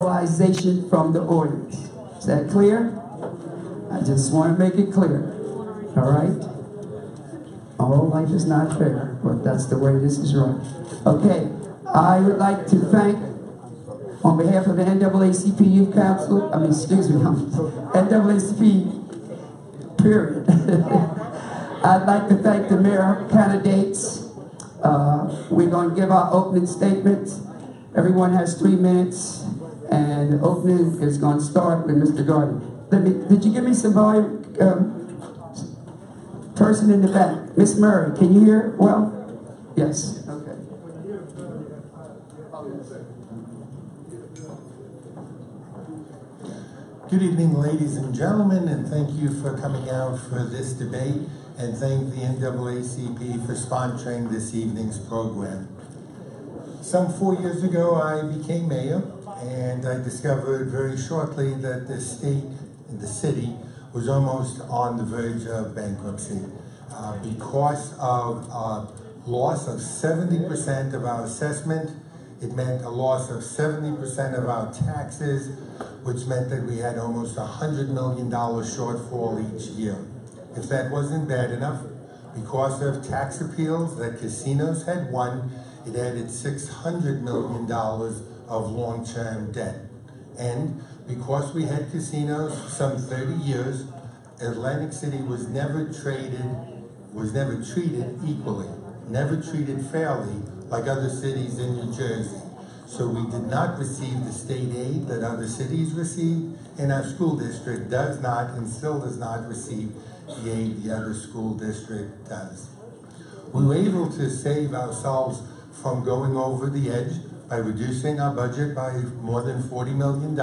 Realization from the audience. Is that clear? I just want to make it clear. All right? All life is not fair, but that's the way this is run. Okay, I would like to thank, on behalf of the NAACP Youth Council, NAACP, period. I'd like to thank the mayor candidates. We're going to give our opening statements. Everyone has 3 minutes. And the opening is going to start with Mr. Gardner. Did you give me some volume? Person in the back. Miss Murray, can you hear well? Yes. Okay. Good evening, ladies and gentlemen, and thank you for coming out for this debate, and thank the NAACP for sponsoring this evening's program. Some 4 years ago, I became mayor. And I discovered very shortly that the city, was almost on the verge of bankruptcy because of a loss of 70% of our assessment. It meant a loss of 70% of our taxes, which meant that we had almost $100 million shortfall each year. If that wasn't bad enough, because of tax appeals that casinos had won, it added $600 million of long-term debt. And because we had casinos for some 30 years, Atlantic City was never treated equally, never treated fairly like other cities in New Jersey. So we did not receive the state aid that other cities received, and our school district does not and still does not receive the aid the other school district does. We were able to save ourselves from going over the edge by reducing our budget by more than $40 million,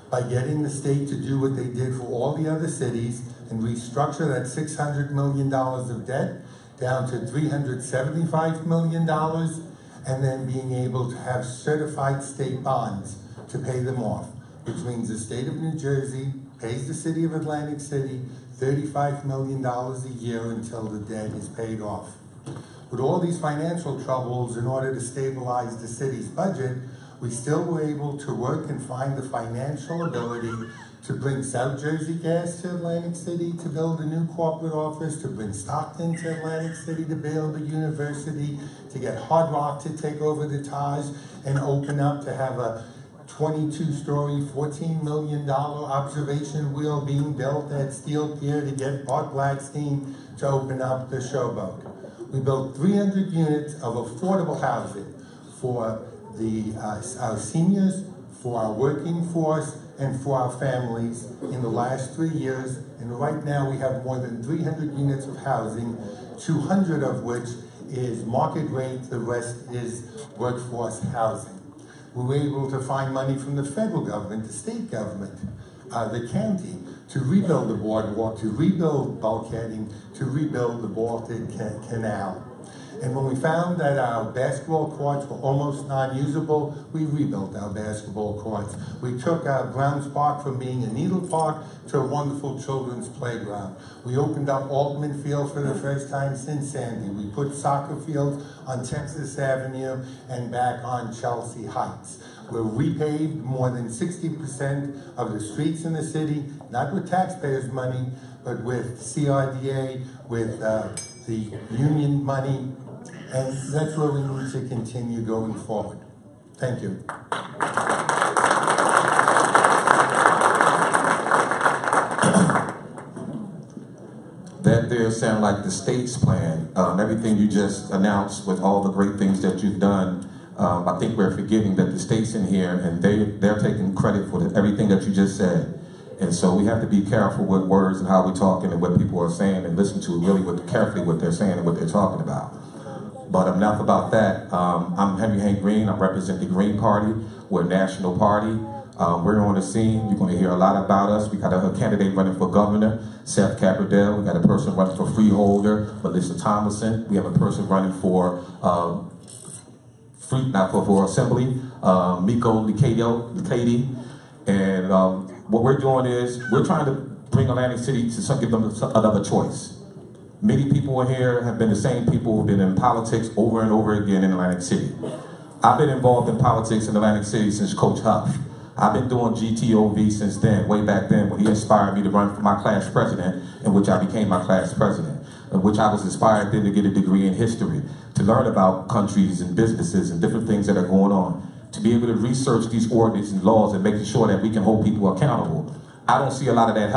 by getting the state to do what they did for all the other cities and restructure that $600 million of debt down to $375 million, and then being able to have certified state bonds to pay them off, which means the state of New Jersey pays the city of Atlantic City $35 million a year until the debt is paid off. With all these financial troubles, in order to stabilize the city's budget, we still were able to work and find the financial ability to bring South Jersey Gas to Atlantic City to build a new corporate office, to bring Stockton to Atlantic City to build a university, to get Hard Rock to take over the Taj and open up to have a 22-story, $14 million observation wheel being built at Steel Pier to get Bart Gladstein to open up the Showboat. We built 300 units of affordable housing for our seniors, for our working force, and for our families in the last 3 years. And right now we have more than 300 units of housing, 200 of which is market rate, the rest is workforce housing. We were able to find money from the federal government, the state government, the county, to rebuild the boardwalk, to rebuild bulkheading, to rebuild the Baltic Canal. And when we found that our basketball courts were almost non-usable, we rebuilt our basketball courts. We took our Browns Park from being a needle park to a wonderful children's playground. We opened up Altman Field for the first time since Sandy. We put soccer fields on Texas Avenue and back on Chelsea Heights. We repaved more than 60% of the streets in the city, not with taxpayers' money, but with CRDA, with the union money, and that's where we need to continue going forward. Thank you. That there sound like the state's plan. Everything you just announced with all the great things that you've done, I think we're forgetting that the state's in here and they're taking credit for everything that you just said. And so we have to be careful with words and how we're talking and what people are saying, and listen to really carefully what they're saying and what they're talking about. But enough about that. I'm Henry Hank Green. I represent the Green Party. We're a national party. We're on the scene. You're going to hear a lot about us. We got a candidate running for governor, Seth Capradell. We got a person running for freeholder, Melissa Thomason. We have a person running for assembly, Miko Licady. And what we're doing is we're trying to bring Atlantic City to give them another choice. Many people in here have been the same people who've been in politics over and over again in Atlantic City. I've been involved in politics in Atlantic City since Coach Huff. I've been doing GTOV since then, way back then, when he inspired me to run for my class president, in which I became my class president, in which I was inspired then to get a degree in history, to learn about countries and businesses and different things that are going on, to be able to research these ordinances and laws and making sure that we can hold people accountable. I don't see a lot of that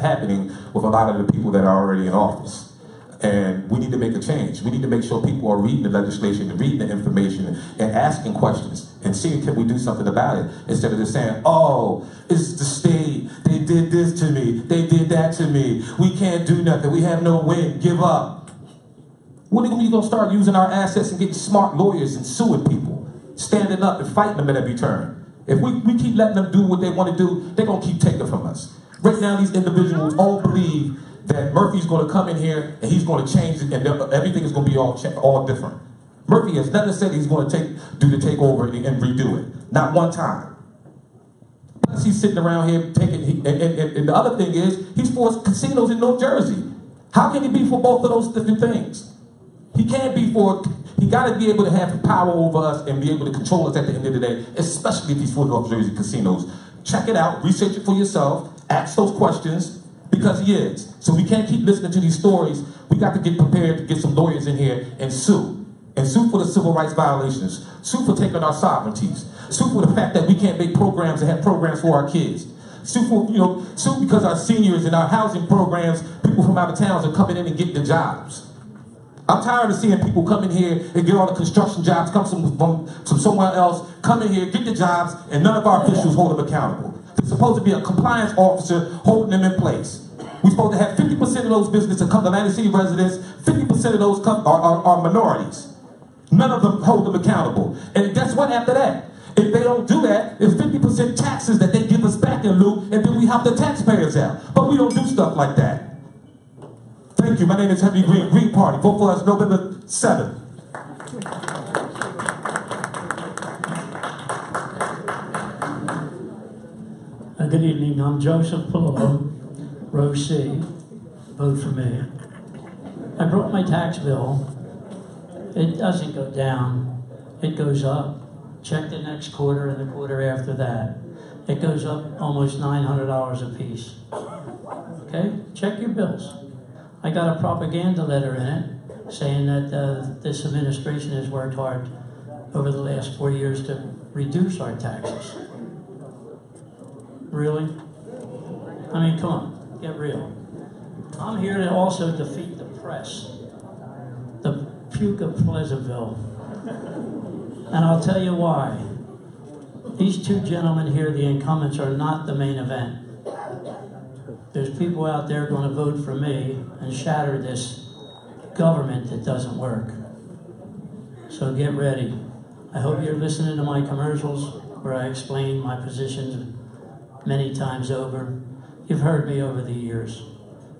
happening with a lot of the people that are already in office. And we need to make a change. We need to make sure people are reading the legislation and reading the information and asking questions and seeing can we do something about it, instead of just saying, oh, it's the state, they did this to me, they did that to me, we can't do nothing, we have no win, give up. When are we going to start using our assets and getting smart lawyers and suing people, standing up and fighting them at every turn? If we keep letting them do what they want to do, they're going to keep taking from us. Right now, these individuals all believe that Murphy's going to come in here and he's going to change it and everything is going to be all different. Murphy has never said he's going to do the takeover and redo it. Not one time. Plus he's sitting around here taking, and the other thing is, he's for casinos in New Jersey. How can he be for both of those different things? He can't be for, he got to be able to have power over us and be able to control us at the end of the day, especially if he's for North Jersey casinos. Check it out, research it for yourself, ask those questions, because he is. So we can't keep listening to these stories. We got to get prepared to get some lawyers in here and sue. And sue for the civil rights violations. Sue for taking our sovereignties. Sue for the fact that we can't make programs and have programs for our kids. Sue for, sue because our seniors and our housing programs, people from out of towns are coming in and getting the jobs. I'm tired of seeing people come in here and get all the construction jobs, come from somewhere else, come in here, get the jobs, and none of our officials hold them accountable. There's supposed to be a compliance officer holding them in place. We're supposed to have 50% of those businesses come to Atlantic City residents, 50% of those are minorities. None of them hold them accountable. And guess what after that? If they don't do that, it's 50% taxes that they give us back in lieu, and then we help the taxpayers out. But we don't do stuff like that. Thank you. My name is Henry Green, Green Party. Vote for us November 7th. Good evening. I'm Joseph Palolo, row C. Vote for me. I brought my tax bill. It doesn't go down. It goes up. Check the next quarter and the quarter after that. It goes up almost $900 a piece. Okay? Check your bills. I got a propaganda letter in it saying that this administration has worked hard over the last 4 years to reduce our taxes. Really? I mean, come on, get real. I'm here to also defeat the press, the puke of Pleasantville. And I'll tell you why. These two gentlemen here, the incumbents, are not the main event. There's people out there going to vote for me and shatter this government that doesn't work. So get ready. I hope you're listening to my commercials where I explain my positions many times over. You've heard me over the years.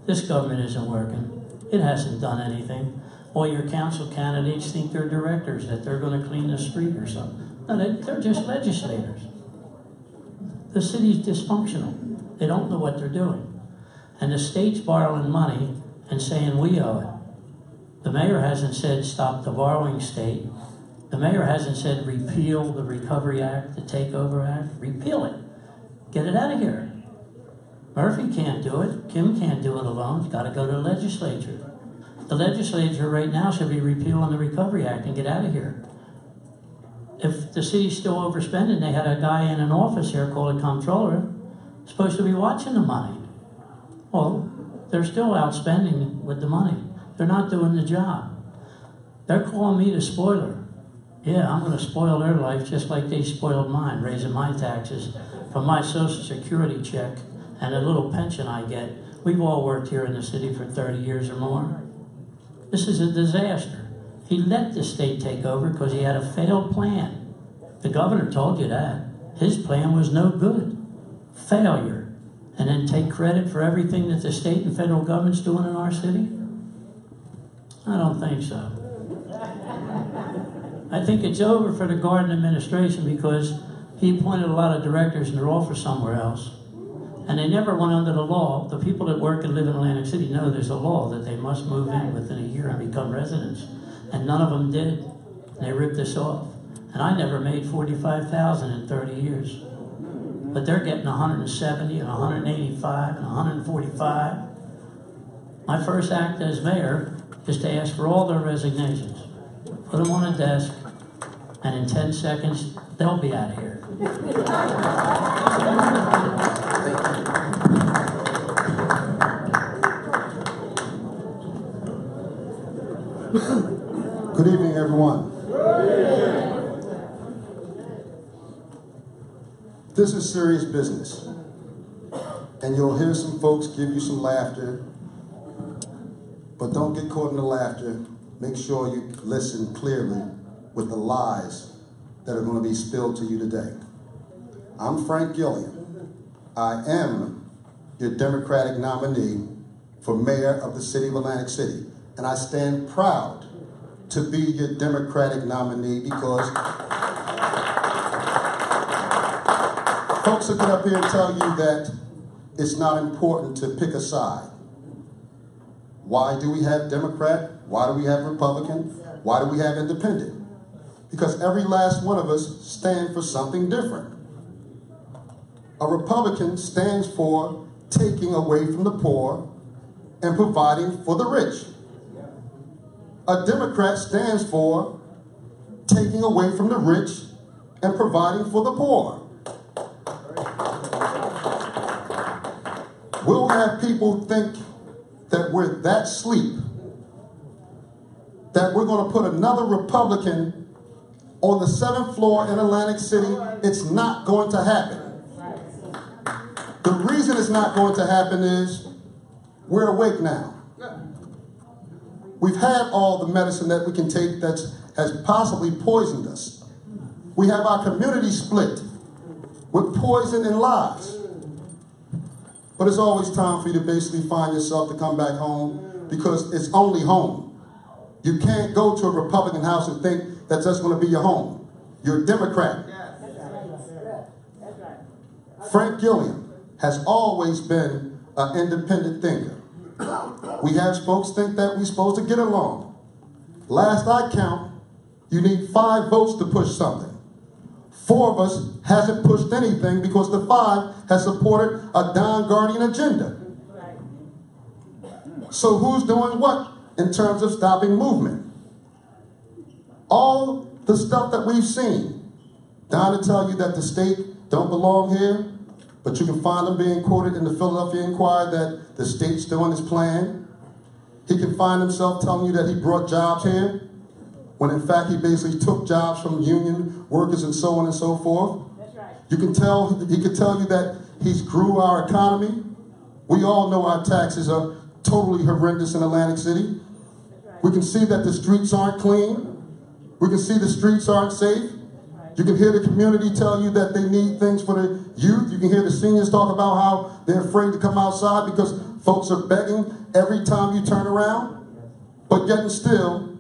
This government isn't working. It hasn't done anything. All your council candidates think they're directors, that they're going to clean the street or something. No, they're just legislators. The city's dysfunctional. They don't know what they're doing. And the state's borrowing money and saying we owe it. The mayor hasn't said stop the borrowing state. The mayor hasn't said repeal the Recovery Act, the Takeover Act. Repeal it. Get it out of here. Murphy can't do it. Kim can't do it alone. It's got to go to the legislature. The legislature right now should be repealing the Recovery Act and get out of here. If the city's still overspending, they had a guy in an office here called a comptroller, supposed to be watching the money. Well, they're still outspending with the money. They're not doing the job. They're calling me the spoiler. Yeah, I'm going to spoil their life just like they spoiled mine, raising my taxes from my Social Security check and a little pension I get. We've all worked here in the city for 30 years or more. This is a disaster. He let the state take over because he had a failed plan. The governor told you that. His plan was no good. Failure. And then take credit for everything that the state and federal government's doing in our city? I don't think so. I think it's over for the Garden administration because he appointed a lot of directors and they're all for somewhere else. And they never went under the law. The people that work and live in Atlantic City know there's a law that they must move in within a year and become residents. And none of them did. And they ripped this off. And I never made $45,000 in 30 years. But they're getting 170 and 185 and 145. My first act as mayor is to ask for all their resignations. Put them on a desk, and in 10 seconds, they'll be out of here. Good evening, everyone. This is serious business, and you'll hear some folks give you some laughter, but don't get caught in the laughter. Make sure you listen clearly with the lies that are going to be spilled to you today. I'm Frank Gilliam. I am your Democratic nominee for mayor of the city of Atlantic City, and I stand proud to be your Democratic nominee because folks will get up here and tell you that it's not important to pick a side. Why do we have Democrat? Why do we have Republican? Why do we have Independent? Because every last one of us stand for something different. A Republican stands for taking away from the poor and providing for the rich. A Democrat stands for taking away from the rich and providing for the poor. We'll have people think that we're that sleep, that we're going to put another Republican on the 7th floor in Atlantic City. It's not going to happen. The reason it's not going to happen is we're awake now. We've had all the medicine that we can take that has possibly poisoned us. We have our community split with poison and lies. But it's always time for you to basically find yourself to come back home, because it's only home. You can't go to a Republican house and think that's just going to be your home. You're a Democrat. Frank Gilliam has always been an independent thinker. We have folks think that we're supposed to get along. Last I count, you need 5 votes to push something. 4 of us hasn't pushed anything because the 5 has supported a Don Guardian agenda. So who's doing what in terms of stopping movement? All the stuff that we've seen. Don to tell you that the state don't belong here, but you can find him being quoted in the Philadelphia Inquirer that the state's doing his plan. He can find himself telling you that he brought jobs here, when in fact he basically took jobs from union workers and so on and so forth. That's right. You can tell, he could tell you that he's grew our economy. We all know our taxes are totally horrendous in Atlantic City. That's right. We can see that the streets aren't clean. We can see the streets aren't safe. You can hear the community tell you that they need things for the youth. You can hear the seniors talk about how they're afraid to come outside because folks are begging every time you turn around. But yet and still,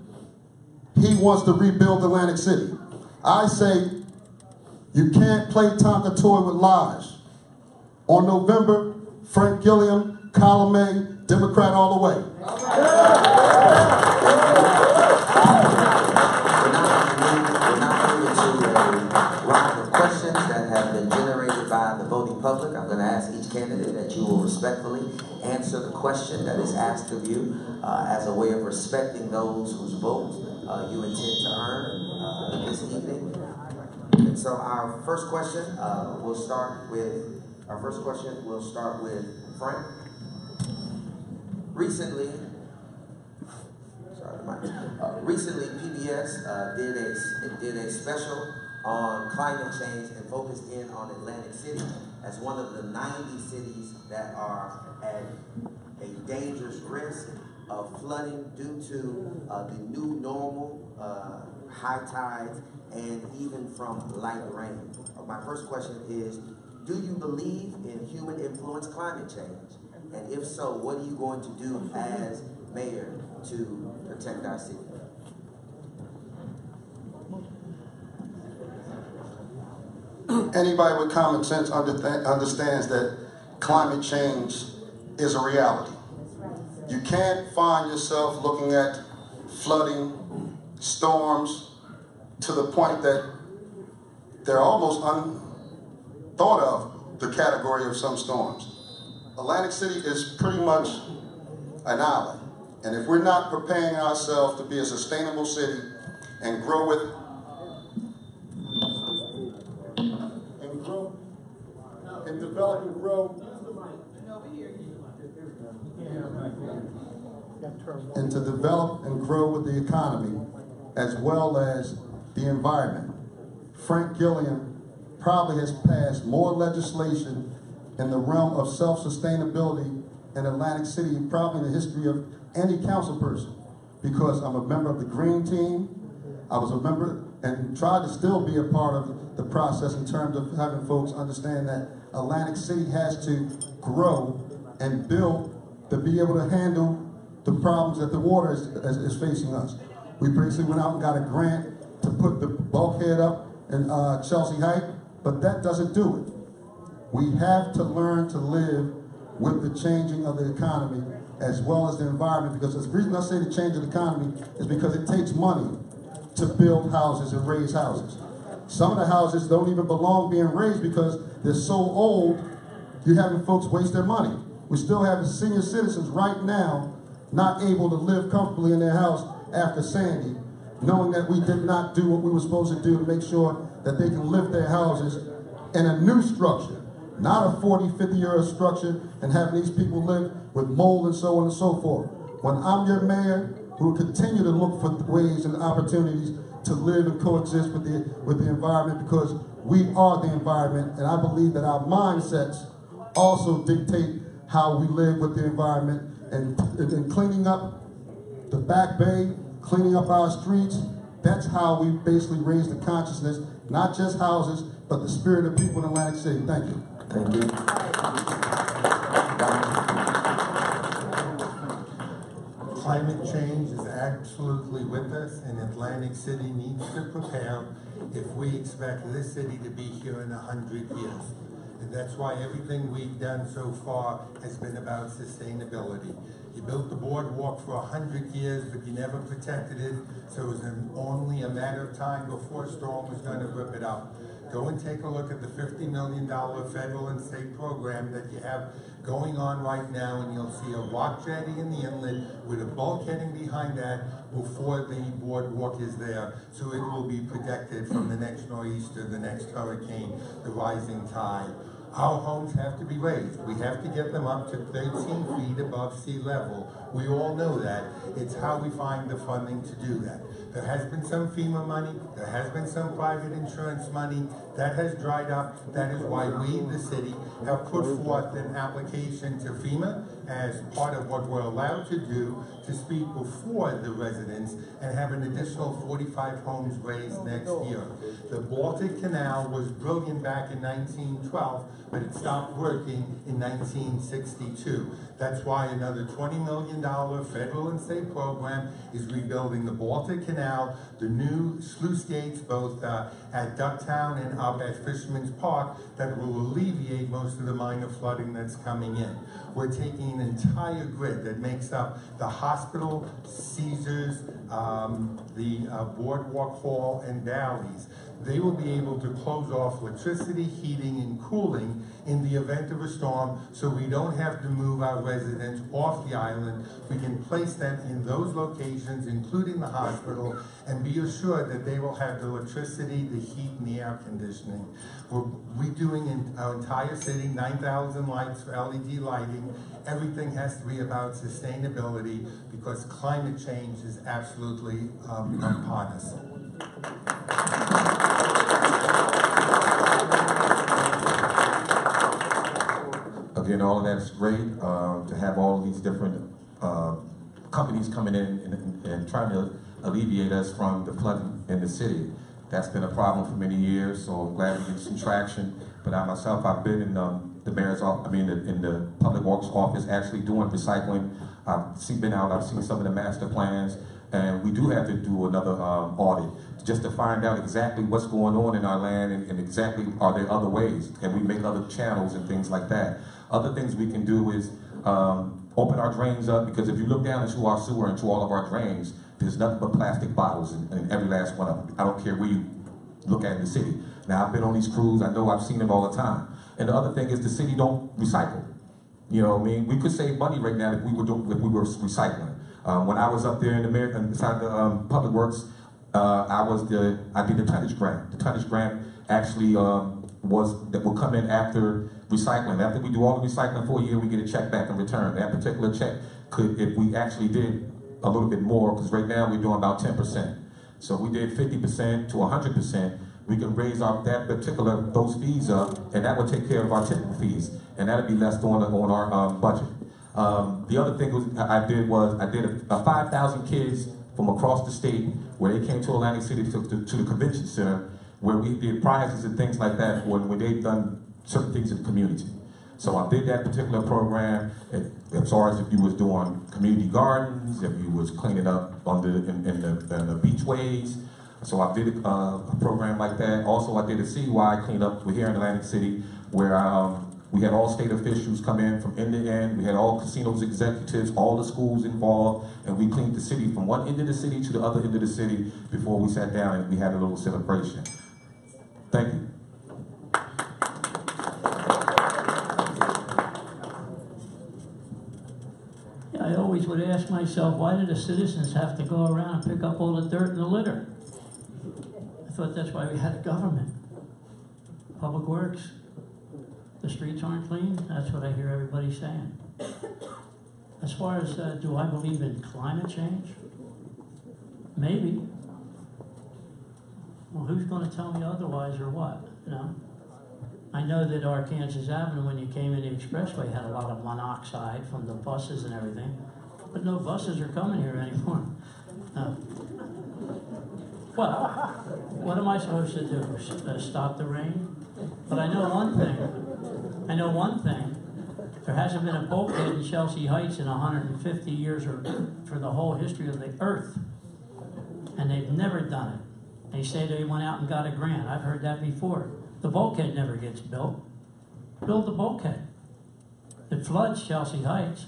he wants to rebuild Atlantic City. I say, you can't play Tonka toy with lies. On November, Frank Gilliam, column A, Democrat all the way. Public. I'm going to ask each candidate that you will respectfully answer the question that is asked of you as a way of respecting those whose vote you intend to earn this evening. And so our first question will start with Frank. Recently, PBS did a special on climate change and focused in on Atlantic City as one of the 90 cities that are at a dangerous risk of flooding due to the new normal, high tides, and even from light rain. My first question is, do you believe in human influence climate change? And if so, what are you going to do as mayor to protect our city? Anybody with common sense understands that climate change is a reality. You can't find yourself looking at flooding, storms, to the point that they're almost unthought of, the category of some storms. Atlantic City is pretty much an island. And if we're not preparing ourselves to be a sustainable city and grow with, and develop and grow, and to develop and grow with the economy as well as the environment. Frank Gilliam probably has passed more legislation in the realm of self-sustainability in Atlantic City, probably in the history of any council person, because I'm a member of the Green Team. I was a member and tried to still be a part of the process in terms of having folks understand that Atlantic City has to grow and build to be able to handle the problems that the water is facing us. We basically went out and got a grant to put the bulkhead up in Chelsea Heights, but that doesn't do it. We have to learn to live with the changing of the economy as well as the environment, because the reason I say the change of the economy is because it takes money to build houses and raise houses. Some of the houses don't even belong being raised because they're so old, you're having folks waste their money. We still have senior citizens right now not able to live comfortably in their house after Sandy, knowing that we did not do what we were supposed to do to make sure that they can live their houses in a new structure, not a 40, 50-year-old structure and having these people live with mold and so on and so forth. When I'm your mayor, we will continue to look for ways and opportunities to live and coexist with the environment, because we are the environment, and I believe that our mindsets also dictate how we live with the environment, and cleaning up the Back Bay, cleaning up our streets. That's how we basically raise the consciousness, not just houses, but the spirit of people in Atlantic City. Thank you. Thank you. Climate change is absolutely with us, and Atlantic City needs to prepare if we expect this city to be here in 100 years. And that's why everything we've done so far has been about sustainability. You built the boardwalk for 100 years, but you never protected it, so it was only a matter of time before a storm was going to rip it up. Go and take a look at the $50 million federal and state program that you have going on right now, and you'll see a rock jetty in the inlet with a bulkheading behind that before the boardwalk is there, so it will be protected from the next nor'easter, the next hurricane, the rising tide. Our homes have to be raised. We have to get them up to 13 feet above sea level. We all know that. It's how we find the funding to do that. There has been some FEMA money. There has been some private insurance money. That has dried up. That is why we, the city, have put forth an application to FEMA as part of what we're allowed to do to speak before the residents and have an additional 45 homes raised next year. The Baltic Canal was brilliant back in 1912, but it stopped working in 1962. That's why another $20 million federal and state program is rebuilding the Baltic Canal, the new sluice gates both at Ducktown and up at Fisherman's Park that will alleviate most of the minor flooding that's coming in. We're taking an entire grid that makes up the hospital, Caesars, the Boardwalk Hall, and Bally's. They will be able to close off electricity, heating, and cooling in the event of a storm, so we don't have to move our residents off the island. We can place them in those locations, including the hospital, and be assured that they will have the electricity, the heat, and the air conditioning. We're redoing in our entire city, 9,000 lights for LED lighting. Everything has to be about sustainability, because climate change is absolutely upon us. Again, all of that's great, to have all of these different companies coming in and trying to alleviate us from the flooding in the city. That's been a problem for many years, so I'm glad we get some traction. But I myself, I've been in the mayor's office, in the public works office, actually doing recycling. I've been out, I've seen some of the master plans, and we do have to do another audit just to find out exactly what's going on in our land, and exactly are there other ways, and we make other channels and things like that. Other things we can do is open our drains up, because if you look down into our sewer, into all of our drains, there's nothing but plastic bottles in every last one of them. I don't care where you look at in the city. Now, I've been on these crews, I know I've seen it all the time. And the other thing is the city don't recycle. You know what I mean? We could save money right now if we were recycling. When I was up there inside the Public Works, I did the tonnage grant. The tonnage grant actually that will come in after recycling. After we do all the recycling for a year, we get a check back in return. That particular check could, if we actually did a little bit more, because right now we're doing about 10%. So if we did 50% to 100%, we can raise those fees up, and that would take care of our tipping fees, and that'd be less on our budget. The other thing I did a 5,000 kids from across the state where they came to Atlantic City to the convention center, where we did prizes and things like that when they've done certain things in the community. So I did that particular program as far as if you was doing community gardens, if you was cleaning up in the beachways. So I did a program like that. Also, I did a citywide cleanup here in Atlantic City where we had all state officials come in from end to end. We had all casinos executives, all the schools involved, and we cleaned the city from one end of the city to the other end of the city before we sat down and we had a little celebration. Thank you. I always would ask myself, why do the citizens have to go around and pick up all the dirt and the litter? I thought that's why we had a government. Public Works. The streets aren't clean. That's what I hear everybody saying. As far as, do I believe in climate change? Maybe. Well, who's going to tell me otherwise or what? You know? I know that Arkansas Avenue, when you came in the expressway, had a lot of monoxide from the buses and everything. But no buses are coming here anymore. Well, what am I supposed to do? Stop the rain? But I know one thing. There hasn't been a bulkhead in Chelsea Heights in 150 years or for the whole history of the earth. And they've never done it. They say they went out and got a grant. I've heard that before. The bulkhead never gets built. Build the bulkhead. It floods Chelsea Heights.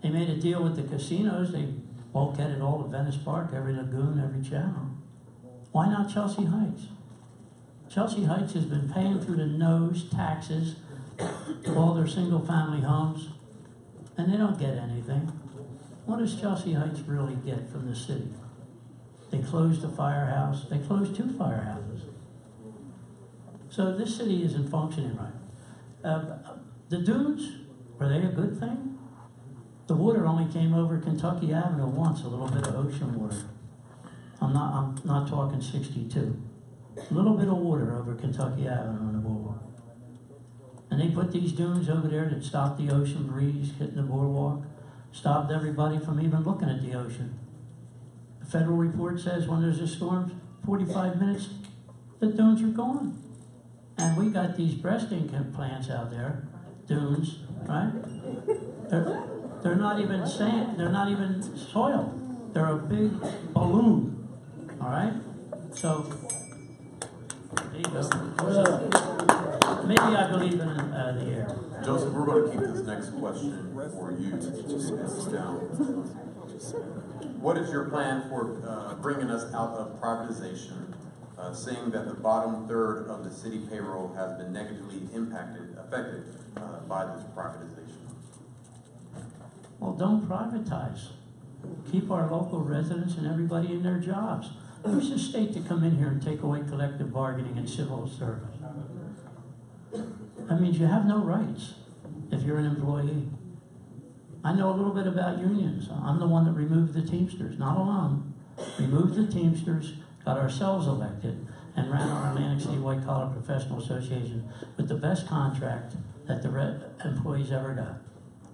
They made a deal with the casinos. They bulkheaded all of Venice Park, every lagoon, every channel. Why not Chelsea Heights? Chelsea Heights has been paying through the nose taxes to all their single-family homes, and they don't get anything. What does Chelsea Heights really get from the city? They closed the firehouse. They closed 2 firehouses. So this city isn't functioning right. The dunes, were they a good thing? The water only came over Kentucky Avenue once, a little bit of ocean water. I'm not talking 62. A little bit of water over Kentucky Avenue on the boardwalk. And they put these dunes over there that stopped the ocean breeze hitting the boardwalk, stopped everybody from even looking at the ocean. The federal report says when there's a storm, 45 minutes, the dunes are gone. And we got these breast implant plants out there, dunes, right? They're not even sand, they're not even soil. They're a big balloon, all right? So, there you go. So, maybe I believe in the air. Joseph, we're going to keep this next question for you to sit down. What is your plan for bringing us out of privatization? Seeing that the bottom third of the city payroll has been negatively affected by this privatization. Well, don't privatize. Keep our local residents and everybody in their jobs. Who's the state to come in here and take away collective bargaining and civil service? That means you have no rights if you're an employee. I know a little bit about unions. I'm the one that removed the Teamsters, not alone. Removed the Teamsters, got ourselves elected, and ran our Atlantic City White Collar Professional Association with the best contract that the employees ever got.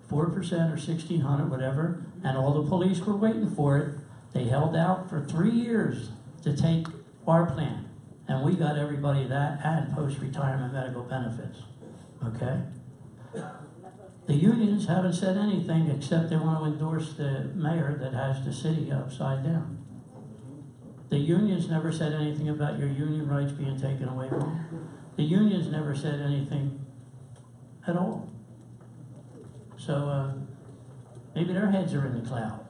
4% or $1,600, whatever, and all the police were waiting for it. They held out for 3 years to take our plan, and we got everybody that and post-retirement medical benefits, okay? The unions haven't said anything except they want to endorse the mayor that has the city upside down. The unions never said anything about your union rights being taken away from you. The unions never said anything at all. So maybe their heads are in the cloud.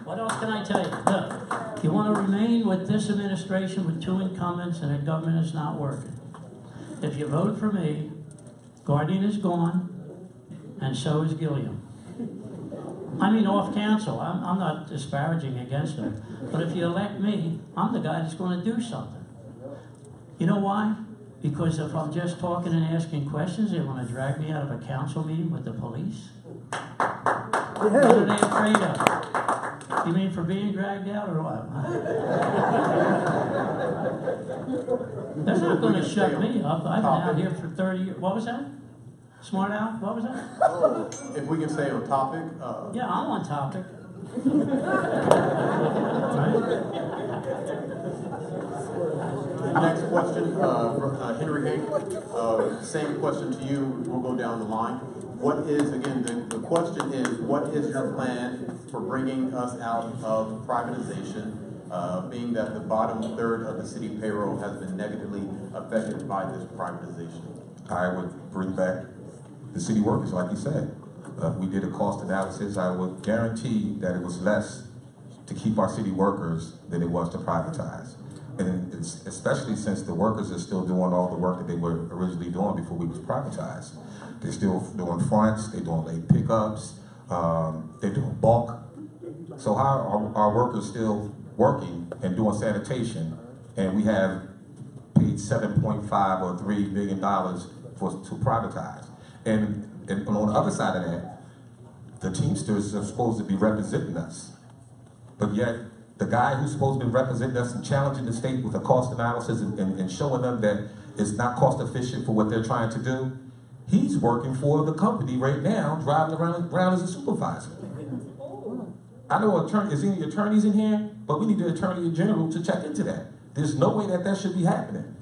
What else can I tell you? Look. You want to remain with this administration with 2 incumbents and the government is not working. If you vote for me, Guardian is gone, and so is Gilliam. I mean off council. I'm not disparaging against her. But if you elect me, I'm the guy that's going to do something. You know why? Because if I'm just talking and asking questions, they want to drag me out of a council meeting with the police. What are they afraid of? You mean for being dragged out or what? They're not going to shut me up. I've been out here for 30 years. What was that? Smart Al? What was that? If we can stay on topic. Yeah, I'm on topic. Next question from Henry Hay. Same question to you. We'll go down the line. What is, again, the question is, what is your plan for bringing us out of privatization, being that the bottom third of the city payroll has been negatively affected by this privatization? I would bring back the city workers, like you said. We did a cost analysis. I would guarantee that it was less to keep our city workers than it was to privatize. And especially since the workers are still doing all the work that they were originally doing before we was privatized. They're still doing fronts, they're doing late pickups, they're doing bulk. So how are our workers still working and doing sanitation, and we have paid $7.5 or $3 million to privatize? And on the other side of that, the Teamsters are supposed to be representing us. But yet, the guy who's supposed to be representing us and challenging the state with a cost analysis and showing them that it's not cost efficient for what they're trying to do, he's working for the company right now, driving around as a supervisor. I know is any attorneys in here, but we need the Attorney General to check into that. There's no way that should be happening.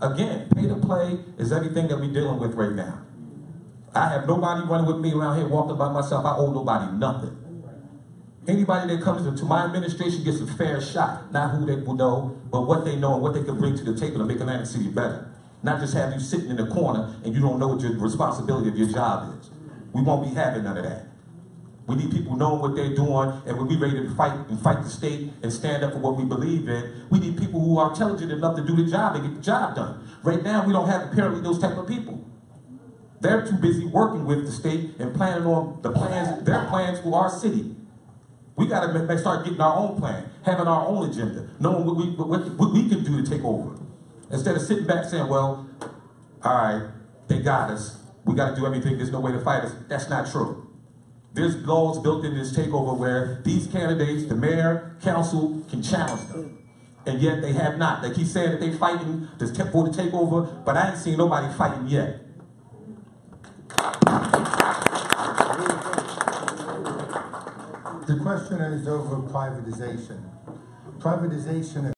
Again, pay to play is everything that we're dealing with right now. I have nobody running with me around here walking by myself. I owe nobody nothing. Anybody that comes into my administration gets a fair shot, not who they will know, but what they know and what they can bring to the table to make Atlantic City better. Not just have you sitting in the corner and you don't know what your responsibility of your job is. We won't be having none of that. We need people knowing what they're doing, and when we're ready to fight the state and stand up for what we believe in, we need people who are intelligent enough to do the job and get the job done. Right now, we don't have apparently those type of people. They're too busy working with the state and planning on their plans for our city. We got to start getting our own plan, having our own agenda, knowing what we can do to take over. Instead of sitting back saying, well, all right, they got us. We got to do everything. There's no way to fight us. That's not true. There's laws built in this takeover where these candidates, the mayor, council, can challenge them. And yet they have not. They keep saying that they're fighting for the takeover, but I ain't seen nobody fighting yet. The question is over privatization. Privatization